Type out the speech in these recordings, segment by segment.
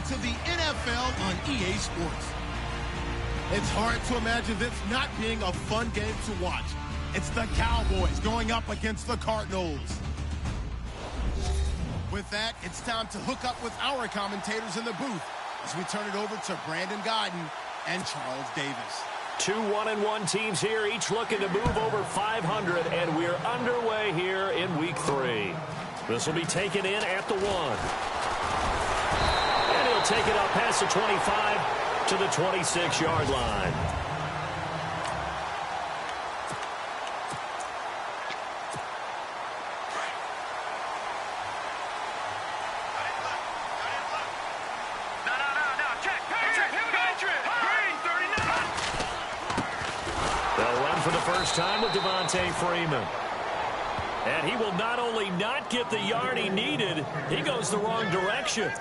to the NFL on EA Sports. It's hard to imagine this not being a fun game to watch. It's the Cowboys going up against the Cardinals. With that, it's time to hook up with our commentators in the booth as we turn it over to Brandon Godden and Charles Davis. Two 1-1 teams here, each looking to move over 500, and we're underway here in Week 3. This will be taken in at the 1. And he'll take it up past the 25 to the 26-yard line. Time with Devontae Freeman. And he will not only not get the yard he needed, he goes the wrong direction.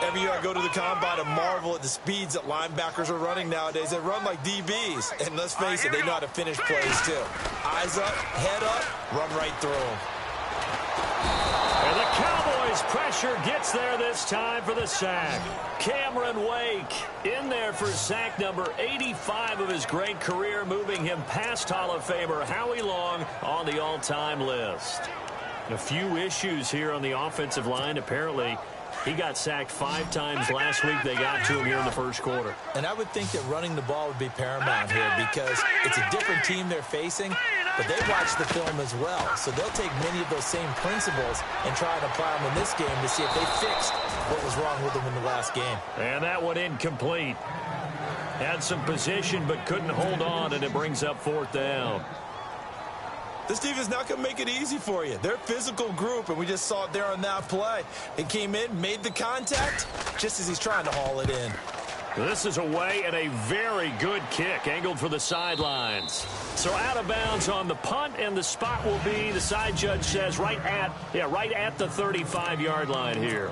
Every year I go to the combine and marvel at the speeds that linebackers are running nowadays. They run like DBs. And let's face it, they know how to finish plays too. Eyes up, head up, run right through them. And the Cowboys pressure gets there this time for the sack. Cameron Wake in there for sack number 85 of his great career, moving him past Hall of Famer Howie Long on the all-time list. A few issues here on the offensive line. Apparently, he got sacked 5 times last week. They got to him here in the first quarter. And I would think that running the ball would be paramount here because it's a different team they're facing, but they watch the film as well. So they'll take many of those same principles and try and apply them in this game to see if they fixed what was wrong with them in the last game. And that one incomplete. Had some position but couldn't hold on, and it brings up 4th down. This team is not going to make it easy for you. They're a physical group, and we just saw it there on that play. He came in, made the contact, just as he's trying to haul it in. This is away and a very good kick, angled for the sidelines. So out of bounds on the punt, and the spot will be, the side judge says, right at the 35-yard line here.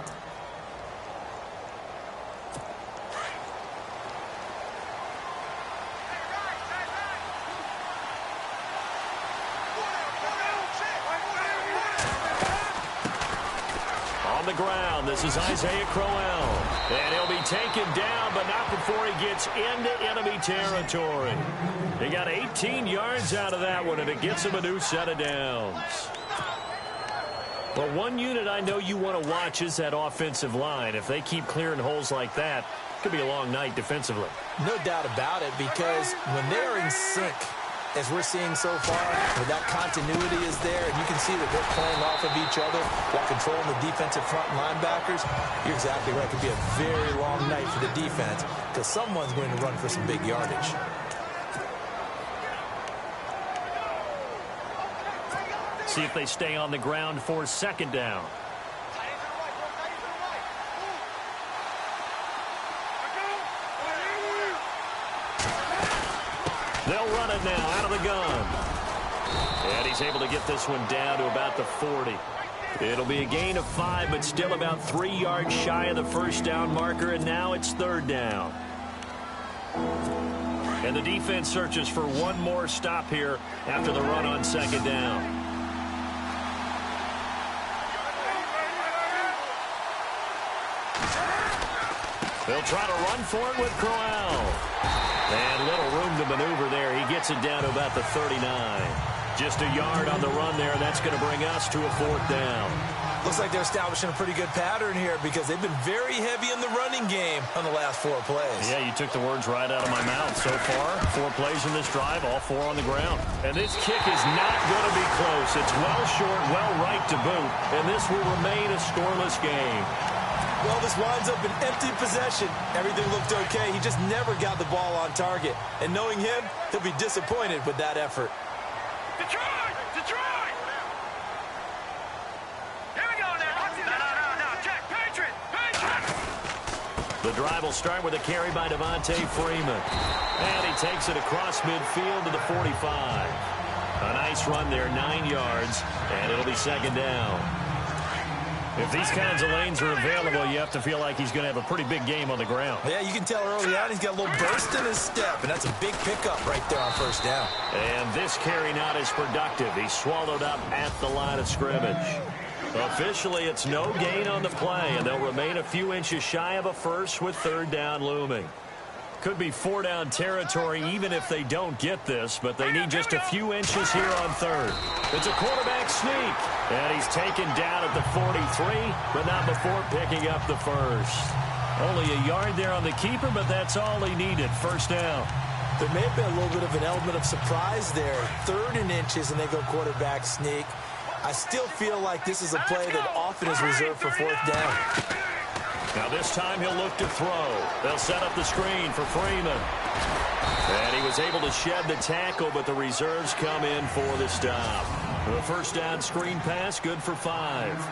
The ground. This is Isaiah Crowell. And he'll be taken down, but not before he gets into enemy territory. He got 18 yards out of that one, and it gets him a new set of downs. But one unit I know you want to watch is that offensive line. If they keep clearing holes like that, it could be a long night defensively. No doubt about it, because when they're in sync, as we're seeing so far, where that continuity is there, and you can see that they're playing off of each other while controlling the defensive front linebackers, you're exactly right. It could be a very long night for the defense because someone's going to run for some big yardage. See if they stay on the ground for 2nd down. They'll run it now out of the gun. And he's able to get this one down to about the 40. It'll be a gain of 5, but still about 3 yards shy of the 1st down marker, and now it's 3rd down. And the defense searches for one more stop here after the run on 2nd down. They'll try to run for it with Crowell. And little room to maneuver there. He gets it down to about the 39. Just a yard on the run there. That's going to bring us to a 4th down. Looks like they're establishing a pretty good pattern here because they've been very heavy in the running game on the last 4 plays. Yeah, you took the words right out of my mouth. So far, 4 plays in this drive, all 4 on the ground. And this kick is not going to be close. It's well short, well right to boot. And this will remain a scoreless game. Well, this winds up an empty possession. Everything looked okay. He just never got the ball on target. And knowing him, he'll be disappointed with that effort. Detroit! Detroit! Here we go now. No. Check. Patriot! The drive will start with a carry by Devontae Freeman. And he takes it across midfield to the 45. A nice run there, 9 yards. And it'll be 2nd down. If these kinds of lanes are available, you have to feel like he's going to have a pretty big game on the ground. Yeah, you can tell early on he's got a little burst in his step, and that's a big pickup right there on 1st down. And this carry not as productive. He's swallowed up at the line of scrimmage. Officially, it's no gain on the play, and they'll remain a few inches shy of a first with third down looming. Could be four-down territory even if they don't get this, but they need just a few inches here on third. It's a quarterback sneak, and he's taken down at the 43, but not before picking up the first. Only a yard there on the keeper, but that's all he needed. First down. There may have been a little bit of an element of surprise there. Third and inches, and they go quarterback sneak. I still feel like this is a play that often is reserved for fourth down. Now this time he'll look to throw. They'll set up the screen for Freeman. And he was able to shed the tackle, but the reserves come in for the stop. The first down screen pass, good for 5.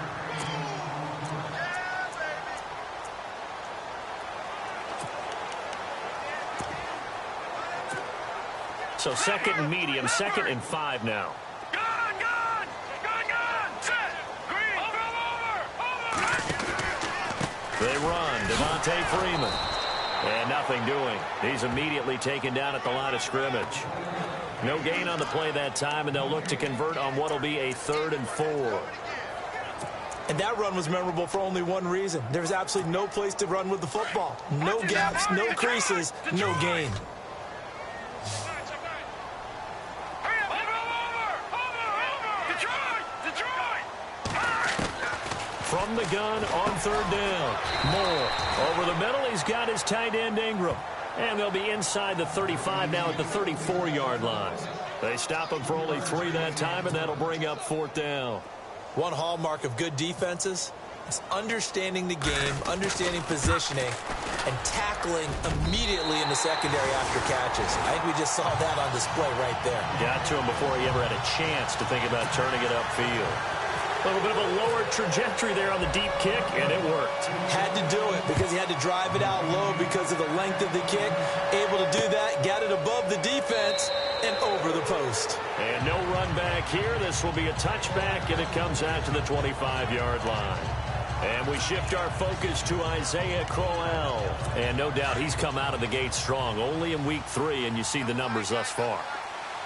So second and medium, 2nd and 5 now. They run, Devontae Freeman. And nothing doing. He's immediately taken down at the line of scrimmage. No gain on the play that time, and they'll look to convert on what will be a 3rd and 4. And that run was memorable for only one reason. There's absolutely no place to run with the football. No gaps, no creases, no gain. From the gun on third down. Moore over the middle. He's got his tight end Ingram. And they'll be inside the 35 now at the 34-yard line. They stop him for only 3 that time, and that'll bring up 4th down. One hallmark of good defenses is understanding the game, understanding positioning, and tackling immediately in the secondary after catches. I think we just saw that on display right there. Got to him before he ever had a chance to think about turning it upfield. A little bit of a lower trajectory there on the deep kick, and it worked. Had to do it because he had to drive it out low because of the length of the kick. Able to do that, got it above the defense, and over the post. And no run back here. This will be a touchback, and it comes out to the 25-yard line. And we shift our focus to Isaiah Crowell. And no doubt he's come out of the gate strong, only in week 3, and you see the numbers thus far.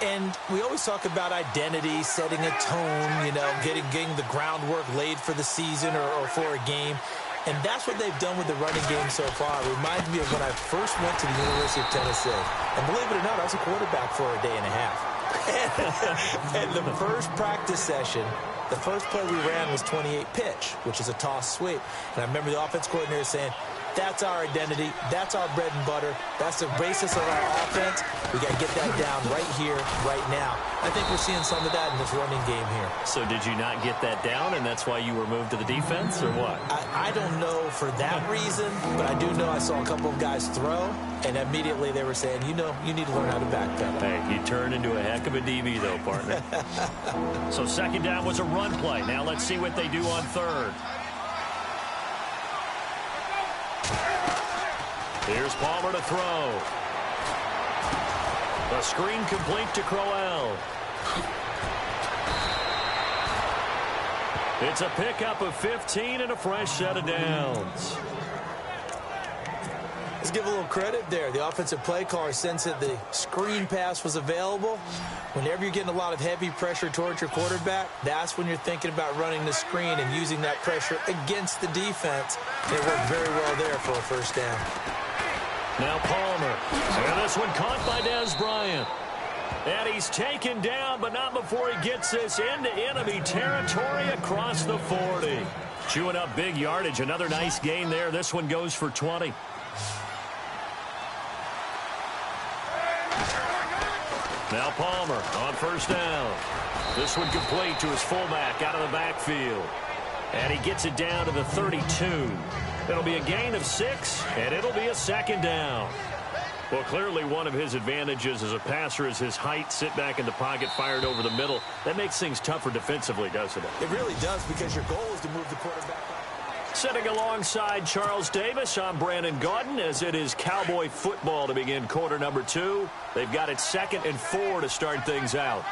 And we always talk about identity, setting a tone, you know, getting the groundwork laid for the season or for a game. And that's what they've done with the running game so far. It reminds me of when I first went to the University of Tennessee. And believe it or not, I was a quarterback for a day and a half. And the first practice session, the first play we ran was 28 pitch, which is a toss sweep. And I remember the offense coordinator saying, that's our identity. That's our bread and butter. That's the basis of our offense. We got to get that down right here, right now. I think we're seeing some of that in this running game here. So did you not get that down, and that's why you were moved to the defense, or what? I don't know for that reason, but I do know I saw a couple of guys throw, and immediately they were saying, you know, you need to learn how to backpedal. Hey, you turned into a heck of a DB, though, partner. So second down was a run play. Now let's see what they do on third. Here's Palmer to throw. The screen complete to Crowell. It's a pickup of 15 and a fresh set of downs. Let's give a little credit there. The offensive play caller sensed that the screen pass was available. Whenever you're getting a lot of heavy pressure towards your quarterback, that's when you're thinking about running the screen and using that pressure against the defense. It worked very well there for a first down. Now Palmer. And this one caught by Dez Bryant. And he's taken down, but not before he gets this into enemy territory across the 40. Chewing up big yardage. Another nice gain there. This one goes for 20. Now Palmer on first down. This one complete to his fullback out of the backfield. And he gets it down to the 32. It'll be a gain of 6, and it'll be a second down. Well, clearly one of his advantages as a passer is his height, sit back in the pocket, fired over the middle. That makes things tougher defensively, doesn't it? It really does, because your goal is to move the quarterback up. Sitting alongside Charles Davis, I'm Brandon Gaudin, as it is Cowboy football to begin quarter number 2. They've got it 2nd and 4 to start things out.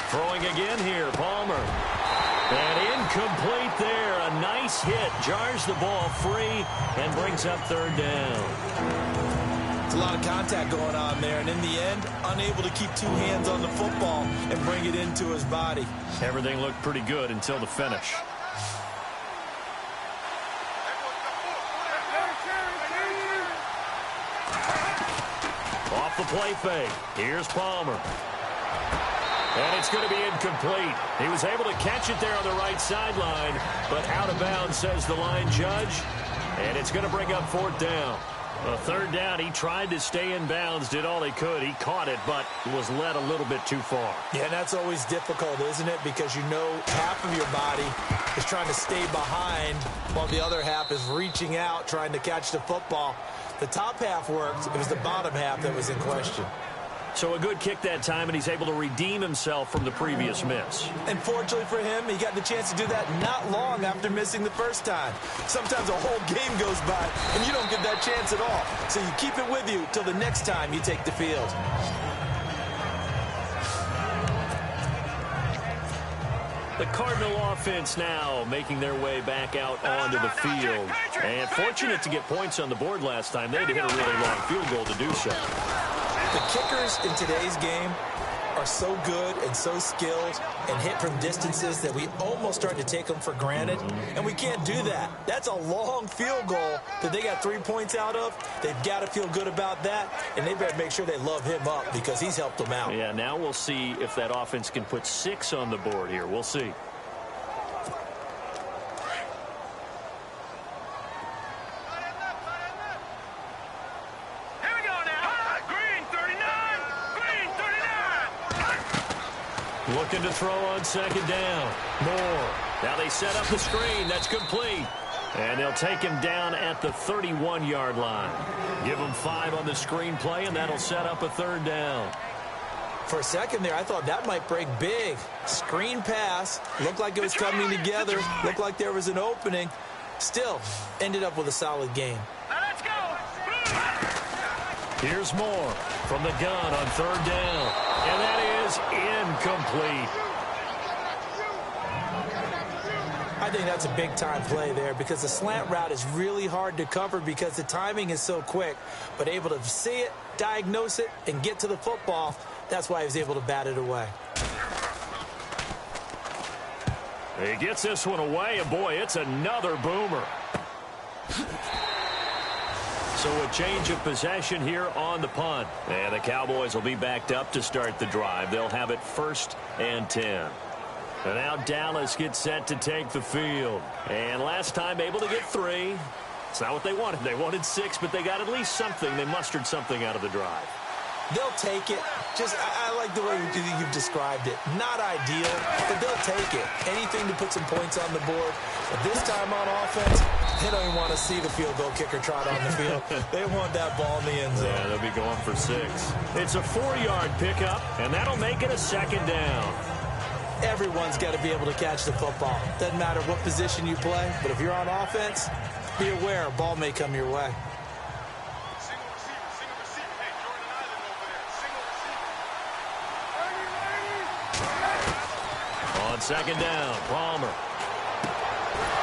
Throwing again here, Palmer. And incomplete there. A nice hit. Jars the ball free and brings up third down. It's a lot of contact going on there, and in the end, unable to keep two hands on the football and bring it into his body. Everything looked pretty good until the finish. Off the play fake. Here's Palmer. And it's going to be incomplete. He was able to catch it there on the right sideline, but out of bounds, says the line judge. And it's going to bring up 4th down. A 3rd down, he tried to stay in bounds, did all he could. He caught it, but was led a little bit too far. Yeah, and that's always difficult, isn't it? Because you know half of your body is trying to stay behind while the other half is reaching out, trying to catch the football. The top half worked. It was the bottom half that was in question. So a good kick that time, and he's able to redeem himself from the previous miss. And fortunately for him, he got the chance to do that not long after missing the first time. Sometimes a whole game goes by, and you don't get that chance at all. So you keep it with you till the next time you take the field. The Cardinal offense now making their way back out onto the field. And fortunate to get points on the board last time. They had to hit a really long field goal to do so. The kickers in today's game are so good and so skilled and hit from distances that we almost start to take them for granted, and we can't do that. That's a long field goal that they got 3 points out of. They've got to feel good about that, and they better make sure they love him up because he's helped them out. Yeah, now we'll see if that offense can put 6 on the board here. We'll see. Looking to throw on 2nd down. Moore. Now they set up the screen. That's complete. And they'll take him down at the 31-yard line. Give him 5 on the screen play, and that'll set up a 3rd down. For a second there, I thought that might break big. Screen pass. Looked like it was coming together. Looked like there was an opening. Still, ended up with a solid game. Now let's go. Here's Moore from the gun on 3rd down. And that is incomplete. I think that's a big-time play there because the slant route is really hard to cover because the timing is so quick. But able to see it, diagnose it, and get to the football, that's why he was able to bat it away. He gets this one away, and boy, it's another boomer. So a change of possession here on the punt. And the Cowboys will be backed up to start the drive. They'll have it 1st and 10. And now Dallas gets set to take the field. And last time able to get 3. It's not what they wanted. They wanted 6, but they got at least something. They mustered something out of the drive. They'll take it. I like the way you've described it. Not ideal, but they'll take it. Anything to put some points on the board. But this time on offense, they don't even want to see the field goal kicker trot on the field. They want that ball in the end zone. Yeah, they'll be going for 6. It's a 4-yard pickup, and that'll make it a 2nd down. Everyone's got to be able to catch the football. Doesn't matter what position you play, but if you're on offense, be aware a ball may come your way. On 2nd down, Palmer.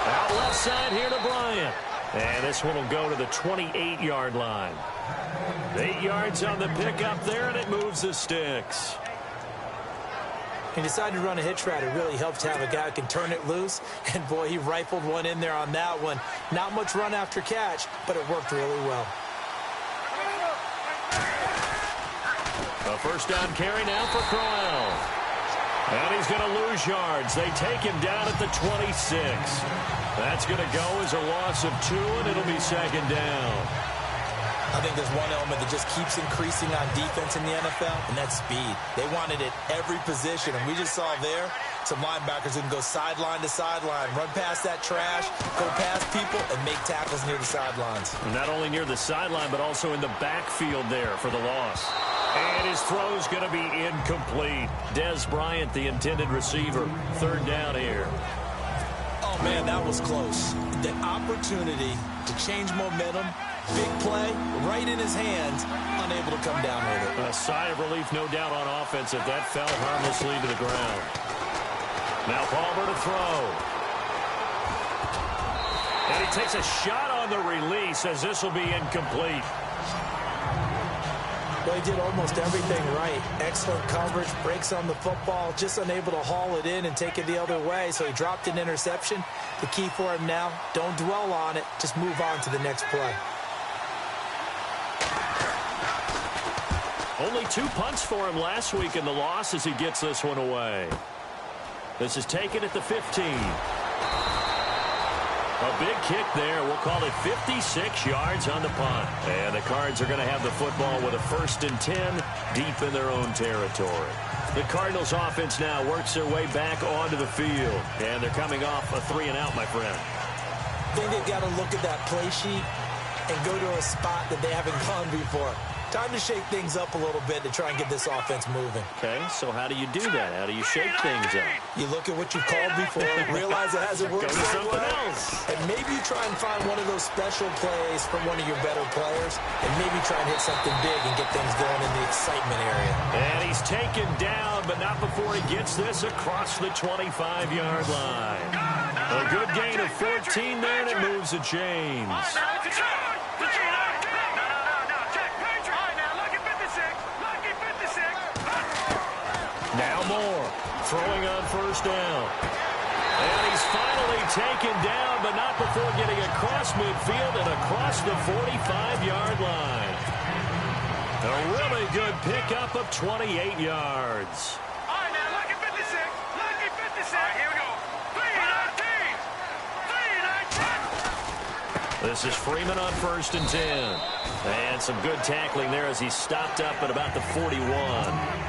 Out left side here to Bryant. And this one will go to the 28-yard line. 8 yards on the pickup there, and it moves the sticks. He decided to run a hitch route. It really helps to have a guy who can turn it loose. And, boy, he rifled one in there on that one. Not much run after catch, but it worked really well. A 1st down carry now for Crowell. And he's going to lose yards. They take him down at the 26. That's going to go as a loss of 2, and it'll be 2nd down. I think there's one element that just keeps increasing on defense in the NFL, and that's speed. They want it at every position, and we just saw there some linebackers who can go sideline to sideline, run past that trash, go past people, and make tackles near the sidelines. And not only near the sideline, but also in the backfield there for the loss. And his throw's going to be incomplete. Des Bryant, the intended receiver. 3rd down here. Oh, man, that was close. The opportunity to change momentum, big play, right in his hands, unable to come down with it. A sigh of relief, no doubt, on offense if that fell harmlessly to the ground. Now Palmer to throw. And he takes a shot on the release as this will be incomplete. Well, he did almost everything right. Excellent coverage, breaks on the football, just unable to haul it in and take it the other way, so he dropped an interception. The key for him now, don't dwell on it, just move on to the next play. Only 2 punts for him last week in the loss as he gets this one away. This is taken at the 15. A big kick there. We'll call it 56 yards on the punt. And the Cards are going to have the football with a 1st and 10 deep in their own territory. The Cardinals offense now works their way back onto the field. And they're coming off a 3-and-out, my friend. I think they've got to look at that play sheet and go to a spot that they haven't gone before. Time to shake things up a little bit to try and get this offense moving. Okay, so how do you do that? How do you shake things up? You look at what you've called before, realize it hasn't worked so well, else. and maybe you try and find one of those special plays from one of your better players, and maybe try and hit something big and get things going in the excitement area. And he's taken down, but not before he gets this across the 25-yard line. A good gain of 14 there, and it moves the chains. Now Moore, throwing on 1st down. And he's finally taken down, but not before getting across midfield and across the 45-yard line. A really good pickup of 28 yards. All right, now, lucky 56. Lucky 56. All right, here we go. 3-19. 3-19. This is Freeman on 1st and 10. And some good tackling there as he stopped up at about the 41.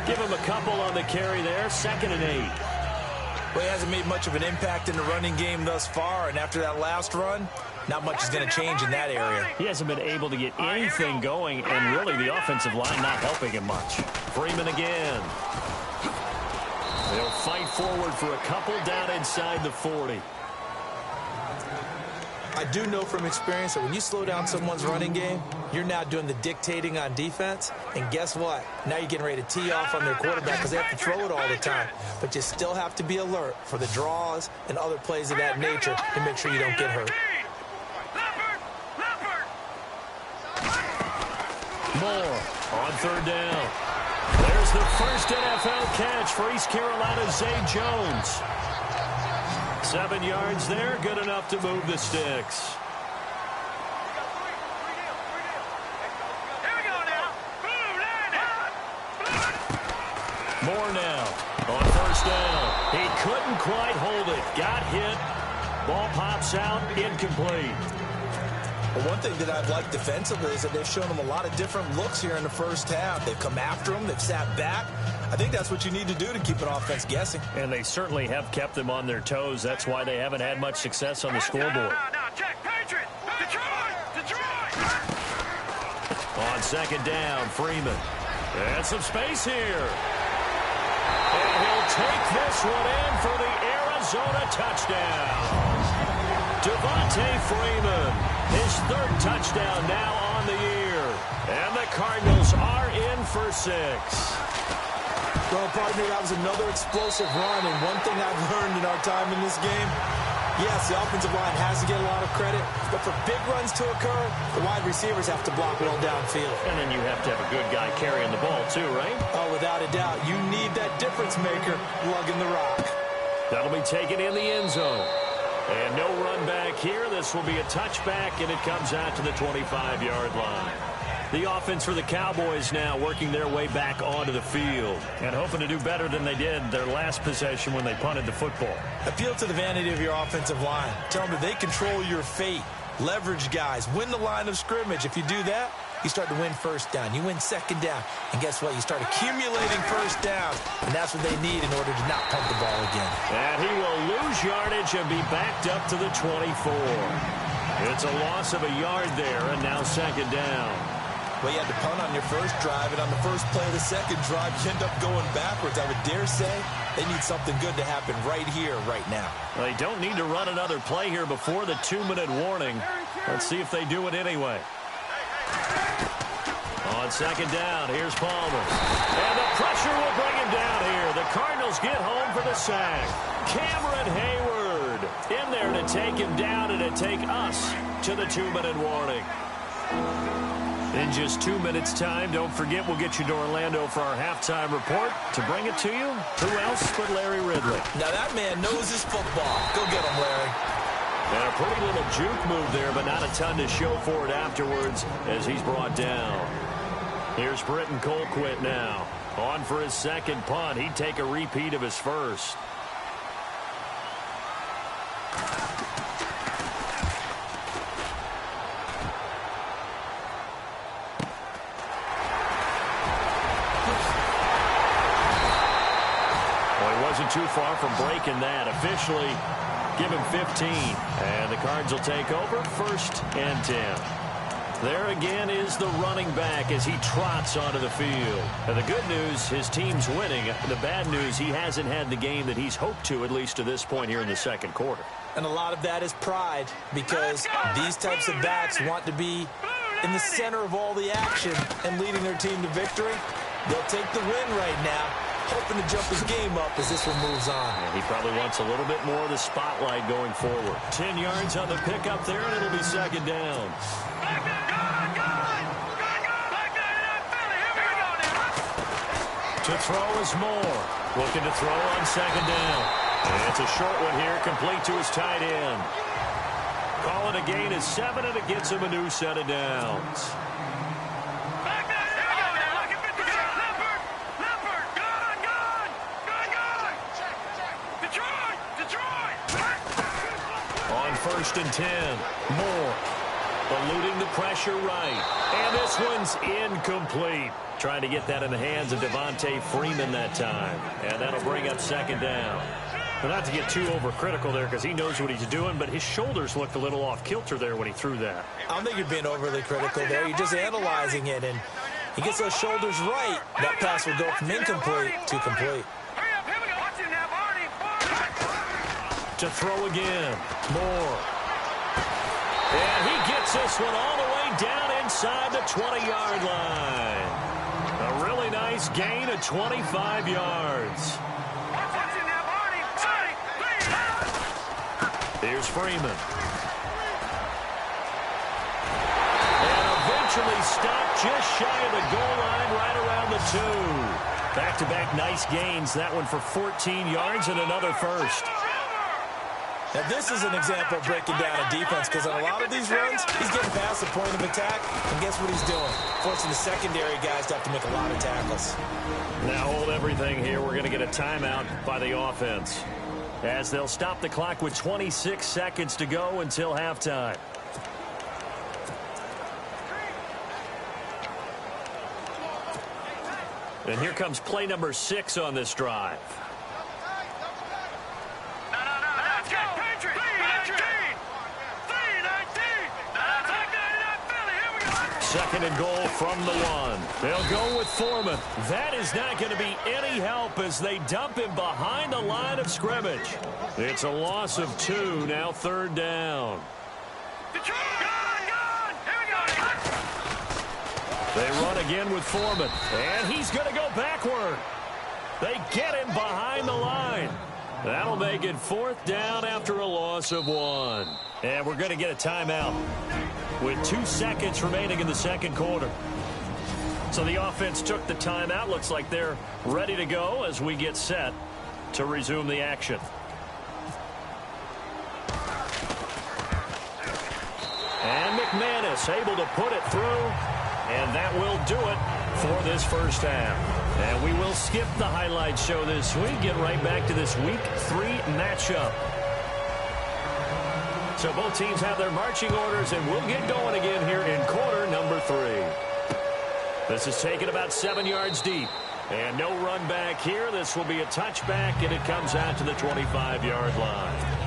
Give him a couple on the carry there. 2nd and 8. Well, he hasn't made much of an impact in the running game thus far, and after that last run, not much is going to change in that area. He hasn't been able to get anything going, and really the offensive line not helping him much. Freeman again. They'll fight forward for a couple down inside the 40. I do know from experience that when you slow down someone's running game, you're now doing the dictating on defense. And guess what? Now you're getting ready to tee off on their quarterback because they have to throw it all the time. But you still have to be alert for the draws and other plays of that nature to make sure you don't get hurt. Moore on 3rd down. There's the first NFL catch for East Carolina's Zay Jones. 7 yards there, good enough to move the sticks. Moore now on 1st down. He couldn't quite hold it. Got hit. Ball pops out, incomplete. Well, one thing that I've liked defensively is that they've shown him a lot of different looks here in the first half. They've come after him. They've sat back. I think that's what you need to do to keep an offense guessing. And they certainly have kept them on their toes. That's why they haven't had much success on the scoreboard. On 2nd down, Freeman. And some space here. And he'll take this one in for the Arizona touchdown. Devontae Freeman, his 3rd touchdown now on the year. And the Cardinals are in for 6. Well, partner, that was another explosive run, and one thing I've learned in our time in this game, yes, the offensive line has to get a lot of credit, but for big runs to occur, the wide receivers have to block well downfield. And then you have to have a good guy carrying the ball too, right? Oh, without a doubt. You need that difference maker lugging the rock. That'll be taken in the end zone. And no run back here. This will be a touchback, and it comes out to the 25-yard line. The offense for the Cowboys now working their way back onto the field and hoping to do better than they did their last possession when they punted the football. Appeal to the vanity of your offensive line. Tell them that they control your fate. Leverage guys. Win the line of scrimmage. If you do that, you start to win 1st down. You win 2nd down. And guess what? You start accumulating 1st downs. And that's what they need in order to not punt the ball again. And he will lose yardage and be backed up to the 24. It's a loss of a yard there, and now 2nd down. Well, you had to punt on your first drive, and on the first play of the second drive, you end up going backwards. I would dare say they need something good to happen right here, right now. They don't need to run another play here before the 2-minute warning. Let's see if they do it anyway. On 2nd down, here's Palmer. And the pressure will bring him down here. The Cardinals get home for the sack. Cameron Hayward in there to take him down and to take us to the 2-minute warning. In just 2 minutes' time, don't forget we'll get you to Orlando for our halftime report. To bring it to you, who else but Larry Ridley? Now that man knows his football. Go get him, Larry. And a pretty little juke move there, but not a ton to show for it afterwards as he's brought down. Here's Britton Colquitt now. On for his second punt. He'd take a repeat of his first. Too far from breaking that. Officially, give him 15. And the Cards will take over 1st and 10. There again is the running back as he trots onto the field. And the good news, his team's winning. The bad news, he hasn't had the game that he's hoped to, at least to this point here in the second quarter. And a lot of that is pride, because these types of backs want to be in the center of all the action and leading their team to victory. They'll take the win right now, hoping to jump his game up as this one moves on. Yeah, he probably wants a little bit more of the spotlight going forward. 10 yards on the pickup there, and it'll be second down. To throw is Moore. Looking to throw on second down. And it's a short one here, complete to his tight end. Call it a gain of 7, and it gets him a new set of downs. On 1st and 10, Moore eluding the pressure right. And this one's incomplete. Trying to get that in the hands of Devontae Freeman that time. And that'll bring up second down. Well, not to get too overcritical there because he knows what he's doing, but his shoulders looked a little off kilter there when he threw that. I don't think you're being overly critical there. You're just analyzing it, and he gets those shoulders right. That pass will go from incomplete to complete. To throw again, Moore. And he gets this one all the way down inside the 20-yard line. A really nice gain of 25 yards. Here's Freeman. And eventually stopped just shy of the goal line right around the 2. Back-to-back nice gains. That one for 14 yards and another first. Now, this is an example of breaking down a defense, because on a lot of these runs, he's getting past the point of attack, and guess what he's doing? Forcing the secondary guys to have to make a lot of tackles. Now hold everything here. We're going to get a timeout by the offense, as they'll stop the clock with 26 seconds to go until halftime. And here comes play number 6 on this drive. Second and goal from the 1. They'll go with Foreman. That is not going to be any help as they dump him behind the line of scrimmage. It's a loss of 2, now 3rd down. They run again with Foreman, and he's going to go backward. They get him behind the line. That'll make it 4th down after a loss of 1. And we're going to get a timeout with 2 seconds remaining in the second quarter. So the offense took the timeout. Looks like they're ready to go as we get set to resume the action. And McManus able to put it through, and that will do it for this first half. And we will skip the highlight show this week. Get right back to this Week 3 matchup. So both teams have their marching orders, and we'll get going again here in quarter number 3. This is taken about 7 yards deep. And no run back here. This will be a touchback, and it comes out to the 25-yard line.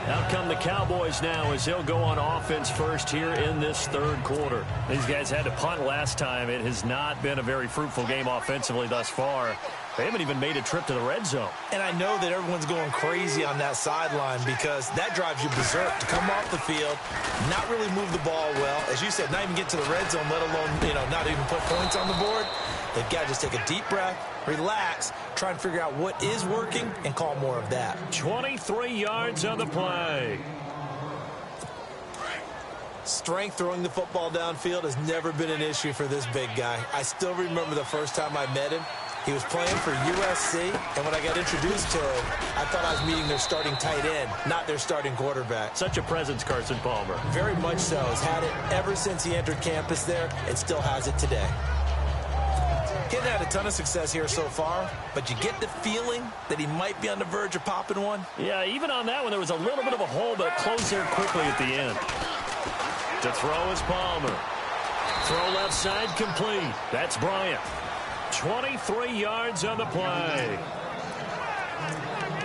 Out come the Cowboys now as they'll go on offense first here in this 3rd quarter. These guys had to punt last time. It has not been a very fruitful game offensively thus far. They haven't even made a trip to the red zone. And I know that everyone's going crazy on that sideline because that drives you berserk to come off the field, not really move the ball well. As you said, not even get to the red zone, let alone, not even put points on the board. They've got to just take a deep breath, relax, try and figure out what is working, and call more of that. 23 yards on the play. Strength throwing the football downfield has never been an issue for this big guy. I still remember the first time I met him. He was playing for USC, and when I got introduced to him, I thought I was meeting their starting tight end, not their starting quarterback. Such a presence, Carson Palmer. Very much so. Has had it ever since he entered campus there and still has it today. He hasn't had a ton of success here so far, but you get the feeling that he might be on the verge of popping one. Yeah, even on that one, there was a little bit of a hole, but it closed there quickly at the end. To throw is Palmer. Throw left side complete. That's Bryant. 23 yards on the play.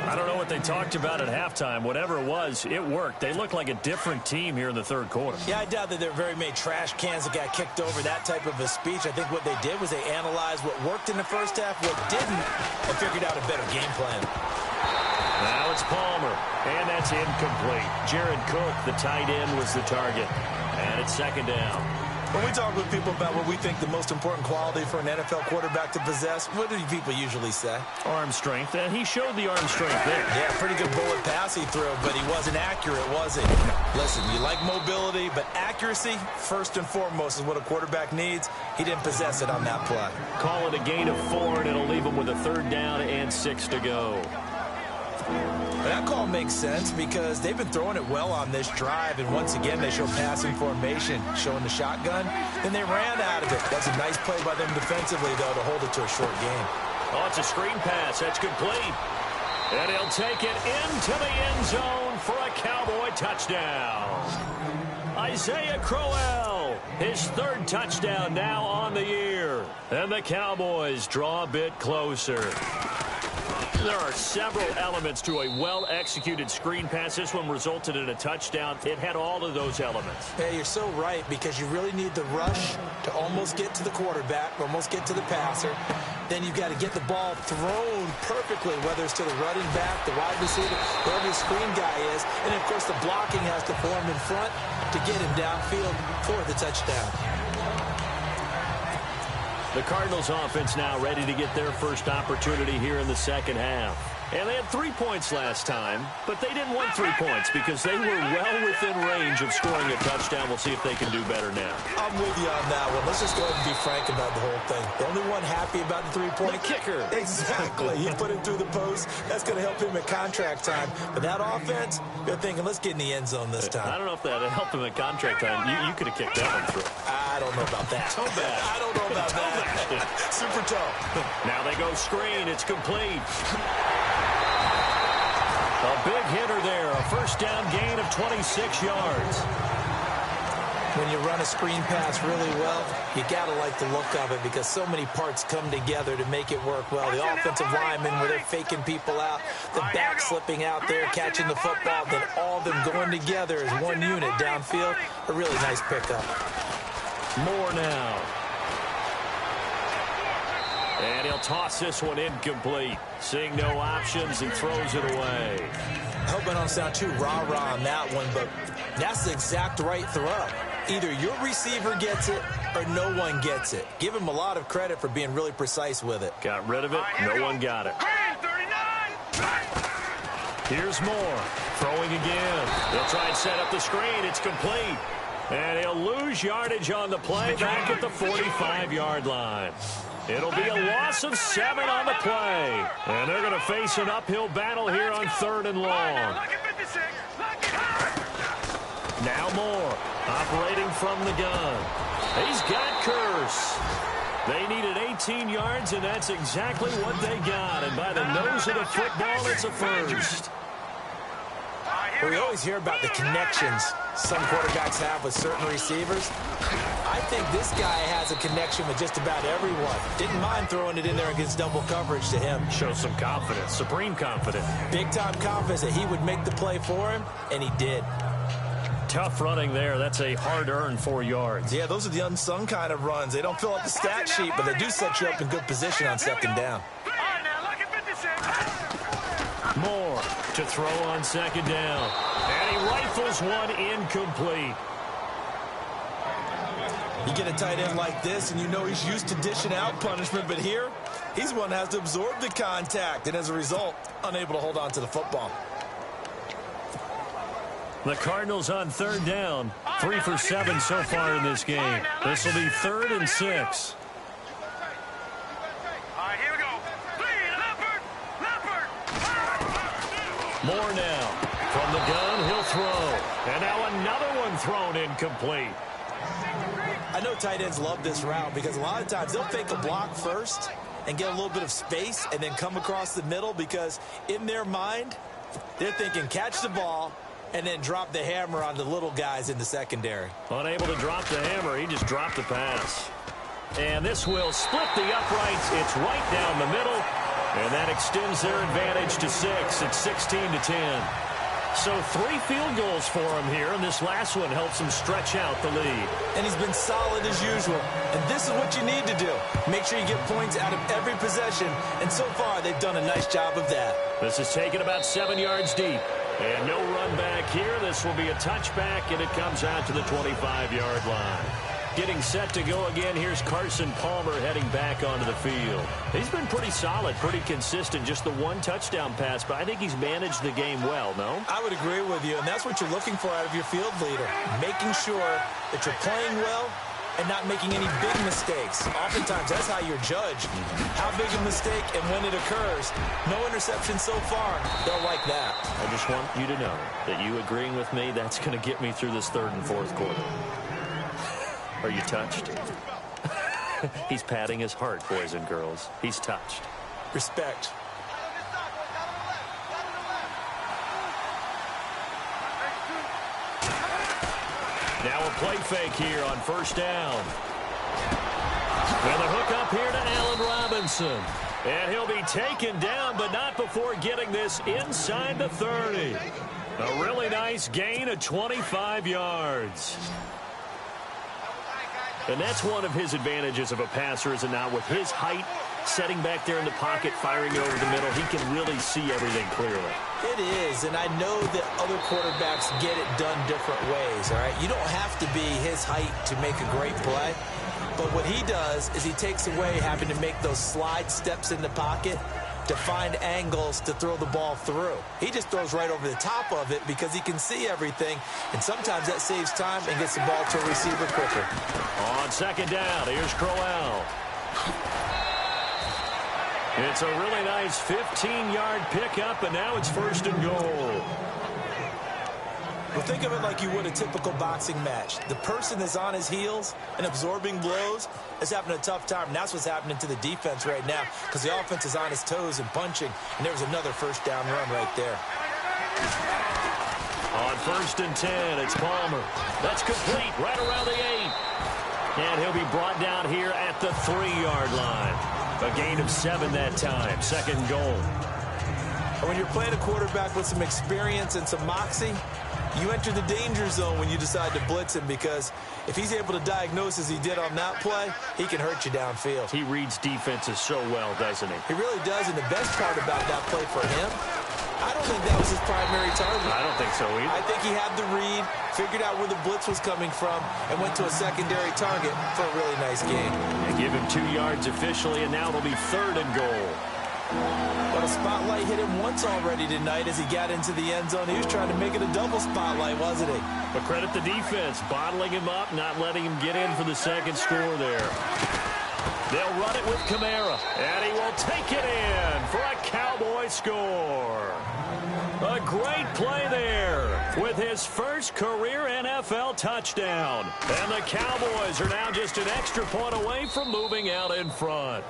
I don't know what they talked about at halftime. Whatever it was, it worked. They looked like a different team here in the third quarter. Yeah, I doubt that there were very many trash cans that got kicked over, that type of a speech. I think what they did was they analyzed what worked in the first half, what didn't, and figured out a better game plan. Now it's Palmer, and that's incomplete. Jared Cook, the tight end, was the target. And it's second down. When we talk with people about what we think the most important quality for an NFL quarterback to possess, what do people usually say? Arm strength, and he showed the arm strength there. Yeah, pretty good bullet pass he threw, but he wasn't accurate, was he? Listen, you like mobility, but accuracy, first and foremost, is what a quarterback needs. He didn't possess it on that play. Call it a gain of 4, and it'll leave him with a third down and 6 to go. That call makes sense because they've been throwing it well on this drive, and once again they show passing formation, showing the shotgun. Then they ran out of it. That's a nice play by them defensively, though, to hold it to a short game. Oh, it's a screen pass. That's complete. And he'll take it into the end zone for a Cowboy touchdown. Isaiah Crowell, his third touchdown now on the year. And the Cowboys draw a bit closer. There are several elements to a well-executed screen pass. This one resulted in a touchdown. It had all of those elements. Yeah, you're so right, because you really need the rush to almost get to the quarterback, almost get to the passer. Then you've got to get the ball thrown perfectly, whether it's to the running back, the wide receiver, wherever the screen guy is. And, of course, the blocking has to form in front to get him downfield for the touchdown. The Cardinals offense now ready to get their first opportunity here in the second half. And they had 3 points last time, but they didn't want 3 points because they were well within range of scoring a touchdown. We'll see if they can do better now. I'm with you on that one. Let's just go ahead and be frank about the whole thing. The only one happy about the 3-point kicker. Exactly. He put him through the post. That's going to help him at contract time. But that offense, they're thinking, let's get in the end zone this time. I don't know if that helped him at contract time. You could have kicked that one through. I don't know about that. Toe bash. I don't know about that. Super toe. Now they go screen. It's complete. A big hitter there. A first down gain of 26 yards. When you run a screen pass really well, you got to like the look of it because so many parts come together to make it work well. The offensive linemen, where they're faking people out, the back slipping out there, catching the football, then all of them going together as one unit downfield. A really nice pickup. More now. And he'll toss this one incomplete. Seeing no options, he throws it away. I hope I don't sound too rah-rah on that one, but that's the exact right throw. Either your receiver gets it or no one gets it. Give him a lot of credit for being really precise with it. Got rid of it. No one got it. Here's Moore. Throwing again. They'll try and set up the screen. It's complete. And he'll lose yardage on the play back at the 45-yard line. It'll be a loss of 7 on the play. And they're going to face an uphill battle here on 3rd and long. Now Moore, operating from the gun. He's got Curse. They needed 18 yards, and that's exactly what they got. And by the nose of the football, it's a first. Well, we always hear about the connections some quarterbacks have with certain receivers. I think this guy has a connection with just about everyone. Didn't mind throwing it in there against double coverage to him. Shows some confidence, supreme confidence. Big-time confidence that he would make the play for him, and he did. Tough running there. That's a hard-earned 4 yards. Yeah, those are the unsung kind of runs. They don't fill up the stat sheet, but they do set you up in good position on second down. Moore to throw on second down. And he rifles one incomplete. You get a tight end like this, and you know he's used to dishing out punishment, but here, he's one that has to absorb the contact, and as a result, unable to hold on to the football. The Cardinals on third down. 3 for 7 so far in this game. This will be 3rd and 6. All right, here we go. More now. From the gun, he'll throw. And now another one thrown incomplete. I know tight ends love this route because a lot of times they'll fake a block first and get a little bit of space and then come across the middle because in their mind, they're thinking catch the ball and then drop the hammer on the little guys in the secondary. Unable to drop the hammer, he just dropped the pass. And this will split the uprights. It's right down the middle. And that extends their advantage to 6. It's 16-10. So 3 field goals for him here, and this last one helps him stretch out the lead. And he's been solid as usual. And this is what you need to do. Make sure you get points out of every possession. And so far, they've done a nice job of that. This is taken about 7 yards deep. And no run back here. This will be a touchback, and it comes out to the 25-yard line. Getting set to go again, here's Carson Palmer heading back onto the field. He's been pretty solid, pretty consistent, just the 1 touchdown pass, but I think he's managed the game well, no? I would agree with you, and that's what you're looking for out of your field leader, making sure that you're playing well and not making any big mistakes. Oftentimes, that's how you're judged. How big a mistake and when it occurs. No interception so far. They'll like that. I just want you to know that you agreeing with me, that's going to get me through this 3rd and 4th quarter. Are you touched? He's patting his heart, boys and girls. He's touched. Respect. Now a play fake here on 1st down. And the hook up here to Allen Robinson. And he'll be taken down, but not before getting this inside the 30. A really nice gain of 25 yards. And that's one of his advantages of a passer, is it not? With his height, setting back there in the pocket, firing over the middle, he can really see everything clearly. It is, and I know that other quarterbacks get it done different ways, all right? You don't have to be his height to make a great play, but what he does is he takes away having to make those slide steps in the pocket to find angles to throw the ball through. He just throws right over the top of it because he can see everything, and sometimes that saves time and gets the ball to a receiver quicker. On 2nd down, here's Crowell. It's a really nice 15-yard pickup, and now it's 1st and goal. Well, think of it like you would a typical boxing match. The person that's on his heels and absorbing blows is having a tough time. And that's what's happening to the defense right now because the offense is on his toes and punching. And there was another 1st down run right there. On 1st and 10, it's Palmer. That's complete right around the 8. And he'll be brought down here at the 3-yard line. A gain of 7 that time. 2nd and goal. And when you're playing a quarterback with some experience and some moxie, you enter the danger zone when you decide to blitz him because if he's able to diagnose as he did on that play, he can hurt you downfield. He reads defenses so well, doesn't he? He really does, and the best part about that play for him, I don't think that was his primary target. I don't think so either. I think he had the read, figured out where the blitz was coming from, and went to a secondary target for a really nice game. They give him 2 yards officially, and now it'll be 3rd and goal. But a spotlight hit him once already tonight as he got into the end zone. He was trying to make it a double spotlight, wasn't he? But credit the defense, bottling him up, not letting him get in for the 2nd score there. They'll run it with Kamara, and he will take it in for a Cowboy score. A great play there with his first career NFL touchdown. And the Cowboys are now just an extra point away from moving out in front.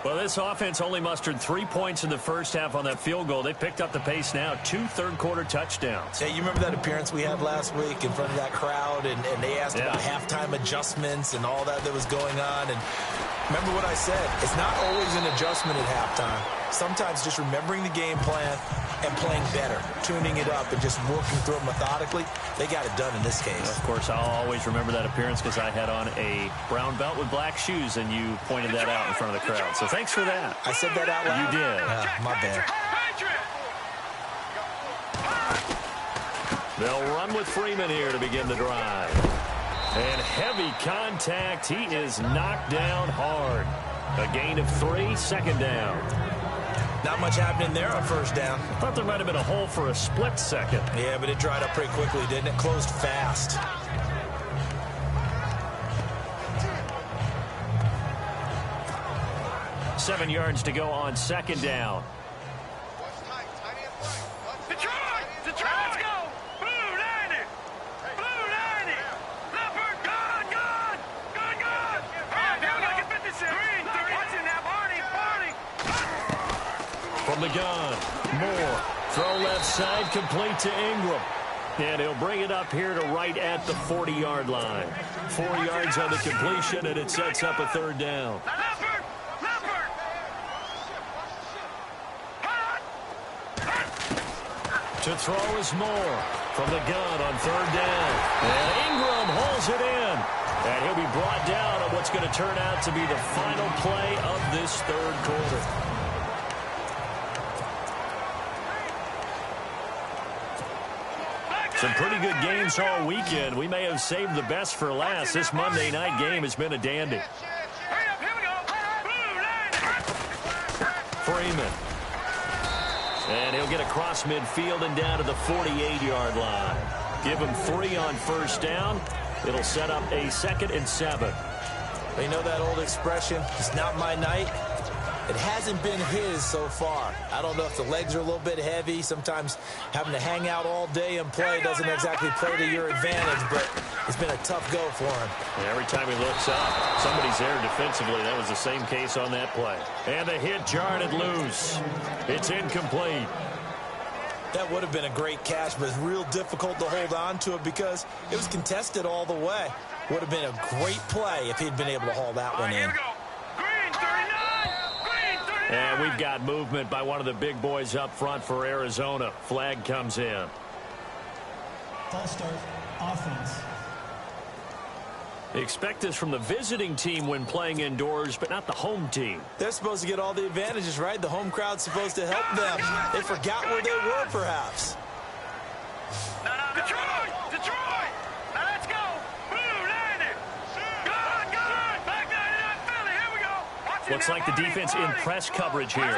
Well, this offense only mustered 3 points in the 1st half on that field goal. They picked up the pace now. 2 third-quarter touchdowns. Hey, you remember that appearance we had last week in front of that crowd, and they asked about halftime adjustments and all that was going on. And remember what I said. It's not always an adjustment at halftime. Sometimes just remembering the game plan and playing better, tuning it up and just working through it methodically. They got it done in this case. Of course, I'll always remember that appearance because I had on a brown belt with black shoes, and you pointed that out in front of the crowd. So thanks for that. I said that out loud? You did. My bad. They'll run with Freeman here to begin the drive. And heavy contact. He is knocked down hard. A gain of 3, 2nd down. Not much happening there on first down. I thought there might have been a hole for a split second. Yeah, but it dried up pretty quickly, didn't it? Closed fast. Seven yards to go on second down. Detroit! Detroit! Let's go! Blue 90! Blue 90! Leopard, good, good! Good, good! Alright, now we gotta get 56. Green 30. Watching that, Barney, Barney! From the gun, Moore. Throw left side, complete to Ingram. And he'll bring it up here to right at the 40-yard line. 4 yards on the completion, and it sets up a third down. Leopard! Leopard! To throw is Moore from the gun on third down. And Ingram holds it in. And he'll be brought down on what's going to turn out to be the final play of this third quarter. Some pretty good games all weekend. We may have saved the best for last. This Monday night game has been a dandy. Hurry up, here we go! Blue 90! Freeman. And he'll get across midfield and down to the 48-yard line. Give him 3 on first down. It'll set up a 2nd and 7. You know that old expression, it's not my night? It hasn't been his so far. I don't know if the legs are a little bit heavy. Sometimes having to hang out all day and play doesn't exactly play to your advantage, but it's been a tough go for him. And every time he looks up, somebody's there defensively. That was the same case on that play. And the hit jarred it loose. It's incomplete. That would have been a great catch, but it's real difficult to hold on to it because it was contested all the way. Would have been a great play if he'd been able to haul that one in. Here we go! Green 39! Green 39! And we've got movement by one of the big boys up front for Arizona. Flag comes in. False start, offense. They expect this from the visiting team when playing indoors, but not the home team. They're supposed to get all the advantages, right? The home crowd's supposed to help them. They forgot where they were, perhaps. Detroit! Detroit! Now let's go! Blue 90! Good, good! Back 99 Philly, here we go! Watching Looks like the defense in press coverage here. Over!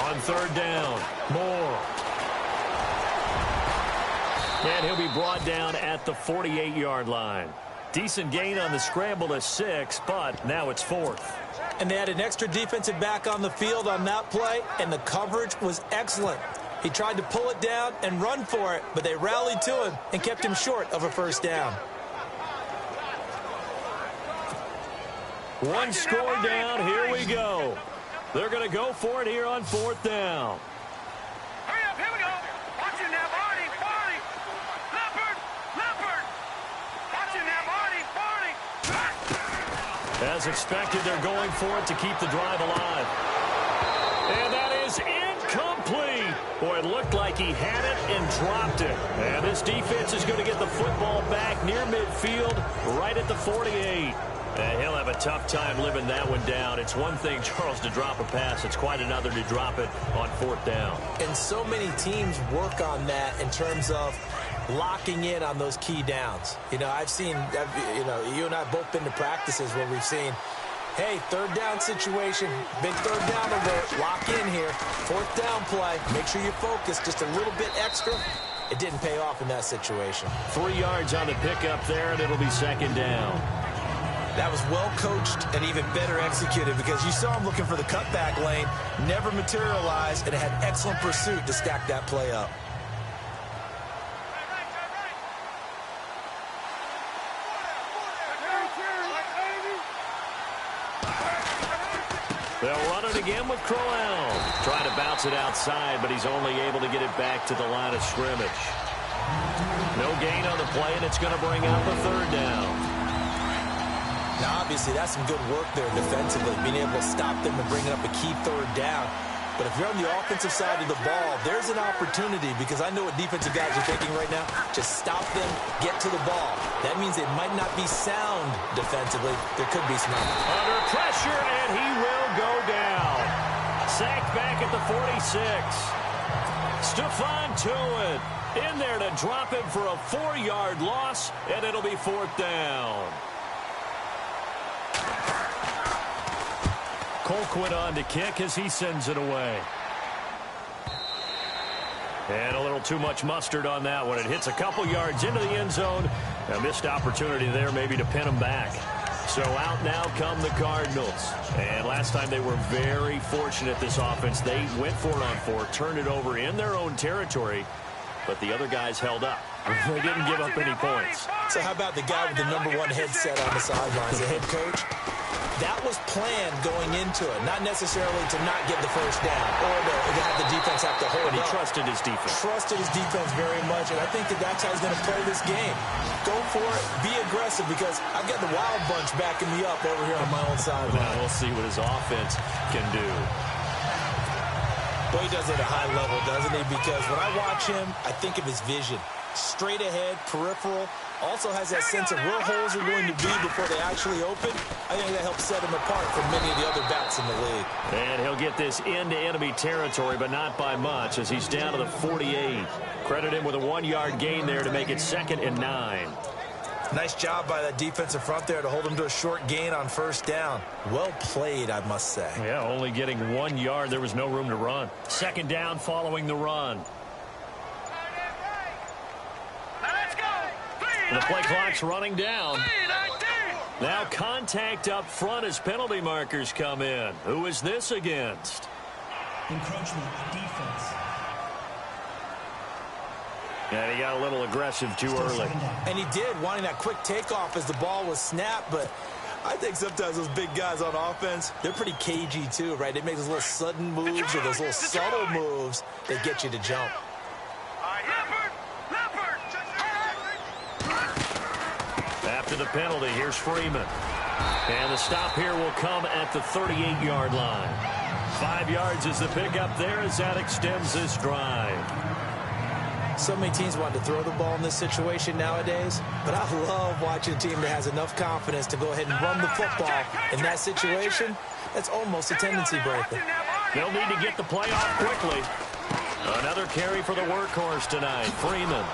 On third down, Moore. And he'll be brought down at the 48-yard line. Decent gain on the scramble to 6, but now it's 4th. And they had an extra defensive back on the field on that play, and the coverage was excellent. He tried to pull it down and run for it, but they rallied to him and kept him short of a first down. One score down, here we go. They're going to go for it here on 4th down. Hurry up, here we go! Watching that, Barney! Barney! Leopard! Leopard! Watching that, Barney! As expected, they're going for it to keep the drive alive. And that is incomplete. Boy, it looked like he had it and dropped it. And this defense is going to get the football back near midfield, right at the 48. And he'll have a tough time living that one down. It's one thing, Charles, to drop a pass. It's quite another to drop it on 4th down. And so many teams work on that in terms of locking in on those key downs. You know, I've seen, you and I have both been to practices where we've seen, hey, 3rd down situation, big 3rd down alert, lock in here, 4th down play, make sure you focus just a little bit extra. It didn't pay off in that situation. 3 yards on the pickup there, and it'll be 2nd down. That was well coached and even better executed because you saw him looking for the cutback lane, never materialized, and had excellent pursuit to stack that play up. They'll run it again with Crowell. Trying to bounce it outside, but he's only able to get it back to the line of scrimmage. No gain on the play, and it's going to bring up a 3rd down. Now, obviously, that's some good work there defensively, being able to stop them and bring up a key 3rd down. But if you're on the offensive side of the ball, there's an opportunity because I know what defensive guys are thinking right now. Just stop them, get to the ball. That means they might not be sound defensively. There could be some. Under pressure, and he will go down. Sacked back at the 46. Stephon Tuitt in there to drop him for a 4-yard loss, and it'll be 4th down. Colquitt on to kick as he sends it away. And a little too much mustard on that one. It hits a couple yards into the end zone. A missed opportunity there maybe to pin them back. So out now come the Cardinals. And last time they were very fortunate, this offense. They went for it on 4, turned it over in their own territory, but the other guys held up. They didn't give up any points. So how about the guy with the #1 headset on the sidelines, the head coach? That was planned going into it, not necessarily to not get the first down or to have the defense have to hold But he up. trusted his defense. Trusted his defense very much, and I think that's how he's going to play this game. Go for it, be aggressive, because I've got the Wild Bunch backing me up over here on my own sideline. Now we'll see what his offense can do. Well, he does it at a high level, doesn't he? Because when I watch him, I think of his vision. Straight ahead, peripheral. Also has that sense of where holes are going to be before they actually open. I think that helps set him apart from many of the other backs in the league. And he'll get this into enemy territory, but not by much, as he's down to the 48. Credit him with a 1-yard gain there to make it 2nd and 9. Nice job by that defensive front there to hold him to a short gain on first down. Well played, I must say. Yeah, only getting 1 yard. There was no room to run. 2nd down following the run. The play clock's running down. Now contact up front as penalty markers come in. Who is this against? Encroachment defense. And he got a little aggressive too early. And he did, wanting that quick takeoff as the ball was snapped, but I think sometimes those big guys on offense, they're pretty cagey too, right? They make those little sudden moves or those little subtle moves that get you to jump. After the penalty, here's Freeman. And the stop here will come at the 38-yard line. 5 yards is the pickup there as that extends this drive. So many teams want to throw the ball in this situation nowadays, but I love watching a team that has enough confidence to go ahead and run the football. In that situation, that's almost a tendency breaker. They'll need to get the play off quickly. Another carry for the workhorse tonight, Freeman.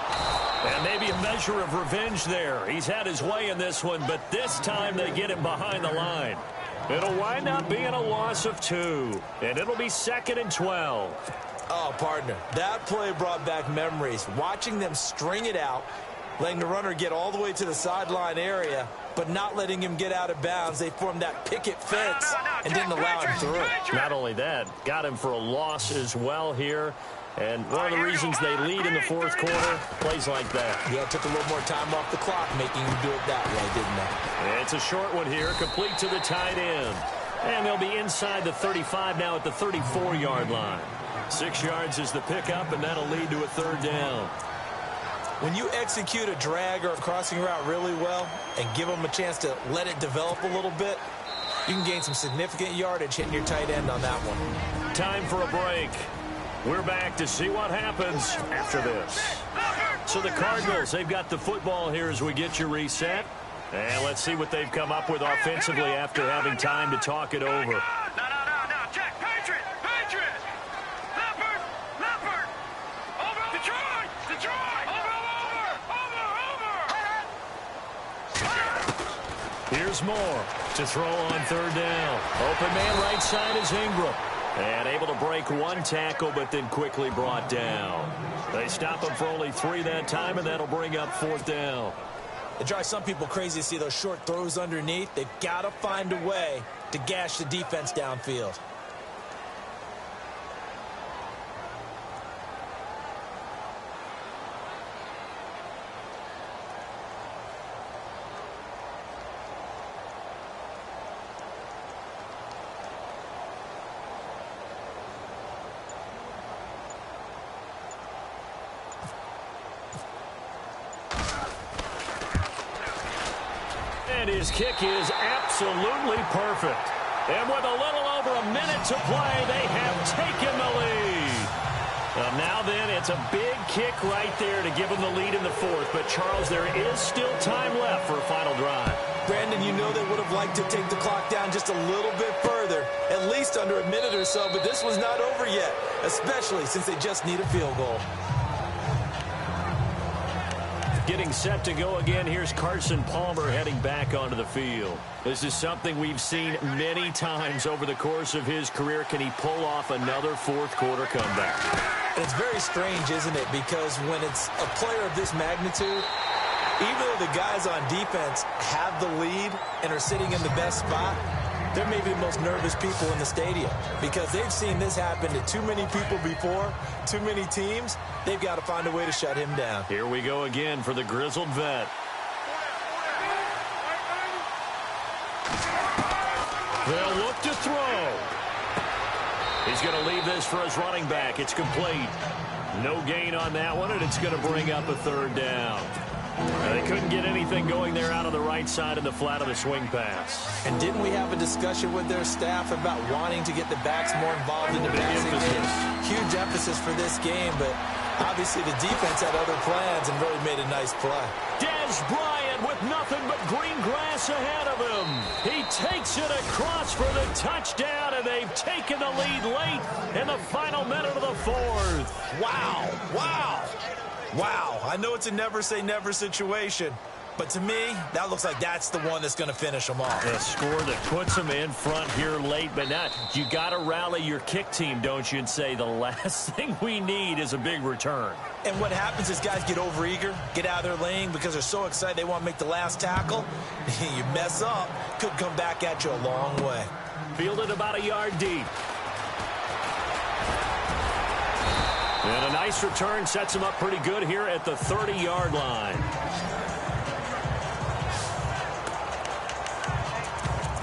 And maybe a measure of revenge there. He's had his way in this one, but this time they get him behind the line. It'll wind up being a loss of 2, and it'll be 2nd and 12. Oh, partner, that play brought back memories. Watching them string it out, letting the runner get all the way to the sideline area, but not letting him get out of bounds. They formed that picket fence and didn't allow him through. Not only that, got him for a loss as well here. And one of the reasons they lead in the 4th quarter, plays like that. Yeah, it took a little more time off the clock, making him do it that way, didn't they? It's a short one here, complete to the tight end. And they'll be inside the 35 now at the 34-yard line. 6 yards is the pickup, and that'll lead to a 3rd down. When you execute a drag or a crossing route really well and give them a chance to let it develop a little bit, you can gain some significant yardage hitting your tight end on that one. Time for a break. We're back to see what happens after this. So the Cardinals, they've got the football here as we get you reset. And let's see what they've come up with offensively after having time to talk it over. No, check. Patriot. Leopard. Over. Detroit. Over. Here's Moore to throw on 3rd down. Open man right side is Ingram. And able to break 1 tackle, but then quickly brought down. They stop him for only 3 that time, and that'll bring up 4th down. It drives some people crazy to see those short throws underneath. They've got to find a way to gash the defense downfield. And his kick is absolutely perfect. And with a little over a minute to play, they have taken the lead. Now then, it's a big kick right there to give them the lead in the 4th. But, Charles, there is still time left for a final drive. Brandon, you know they would have liked to take the clock down just a little bit further, at least under a minute or so. But this one's not over yet, especially since they just need a field goal. Getting set to go again. Here's Carson Palmer heading back onto the field. This is something we've seen many times over the course of his career. Can he pull off another fourth-quarter comeback? It's very strange, isn't it? Because when it's a player of this magnitude, even though the guys on defense have the lead and are sitting in the best spot, they're maybe the most nervous people in the stadium because they've seen this happen to too many people before, too many teams. They've got to find a way to shut him down. Here we go again for the grizzled vet. They'll look to throw. He's going to leave this for his running back. It's complete. No gain on that one, and it's going to bring up a third down. They couldn't get anything going there out on the right side of the flat of the swing pass. And didn't we have a discussion with their staff about wanting to get the backs more involved in the passing game? Huge emphasis for this game, but obviously the defense had other plans and really made a nice play. Dez Bryant with nothing but green grass ahead of him. He takes it across for the touchdown, and they've taken the lead late in the final minute of the fourth. Wow, wow. Wow, I know it's a never-say-never situation, but to me, that looks like that's the one that's going to finish them off. A score that puts them in front here late, but not. You got to rally your kick team, don't you, and say the last thing we need is a big return. And what happens is guys get overeager, get out of their lane because they're so excited they want to make the last tackle. You mess up, could come back at you a long way. Fielded about a yard deep. And a nice return sets him up pretty good here at the 30-yard line.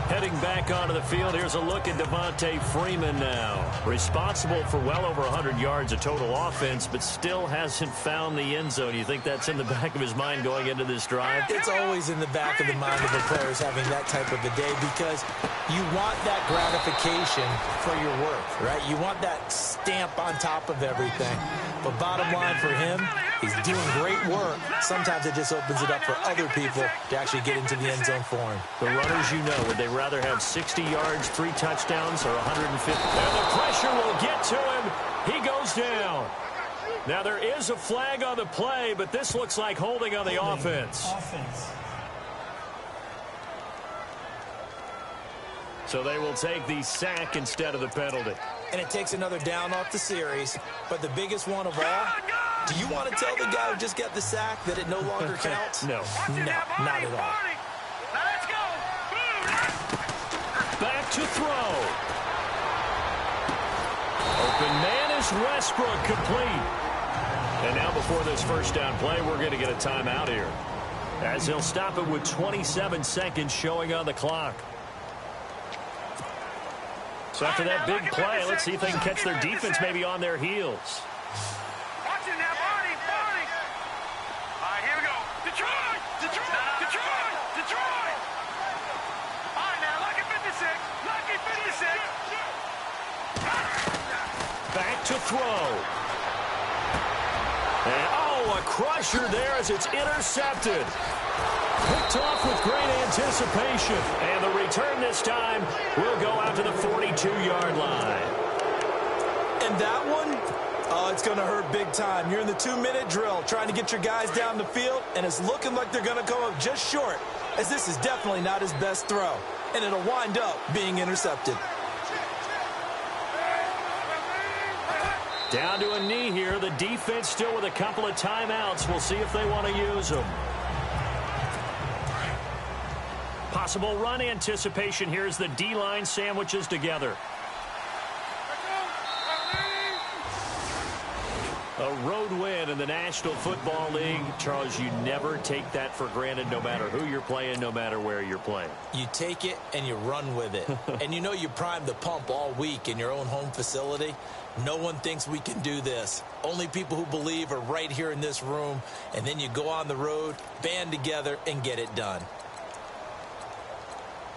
Heading back onto the field, here's a look at Devontae Freeman now. Responsible for well over 100 yards of total offense, but still hasn't found the end zone. You think that's in the back of his mind going into this drive? It's always in the back of the mind of the players having that type of a day because you want that gratification for your work, right? You want that stamp on top of everything. But bottom line for him, he's doing great work. Sometimes it just opens it up for other people to actually get into the end zone for him. The runners, you know, would they rather have 60 yards, 3 touchdowns, or 150? And the pressure will get to him. He goes down. Now, there is a flag on the play, but this looks like holding on the offense. So they will take the sack instead of the penalty. And it takes another down off the series. But the biggest one of all, do you want to tell the guy who just got the sack that it no longer counts? No. No, not at all. Back to throw. Open man is Westbrook, complete. And now before this first down play, we're going to get a timeout here, as he'll stop it with 27 seconds showing on the clock. So after that big play, let's see if they can catch their defense maybe on their heels. Watch it now, Barney. All right, here we go. Detroit! All right, now, lucky 56. Back to throw. And, a crusher there as it's intercepted. Picked off with great anticipation. And the return this time will go out to the 42-yard line. And that one, it's going to hurt big time. You're in the 2-minute drill trying to get your guys down the field, and it's looking like they're going to come up just short, as this is definitely not his best throw. And it'll wind up being intercepted. Down to a knee here. The defense still with a couple of timeouts. We'll see if they want to use them. Possible run anticipation here as the D-line sandwiches together. A road win in the National Football League. Charles, you never take that for granted no matter who you're playing, no matter where you're playing. You take it and you run with it. And you know you primed the pump all week in your own home facility. No one thinks we can do this. Only people who believe are right here in this room. And then you go on the road, band together, and get it done.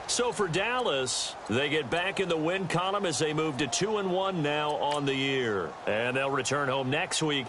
So for Dallas, they get back in the win column as they move to 2-1 now on the year. And they'll return home next week.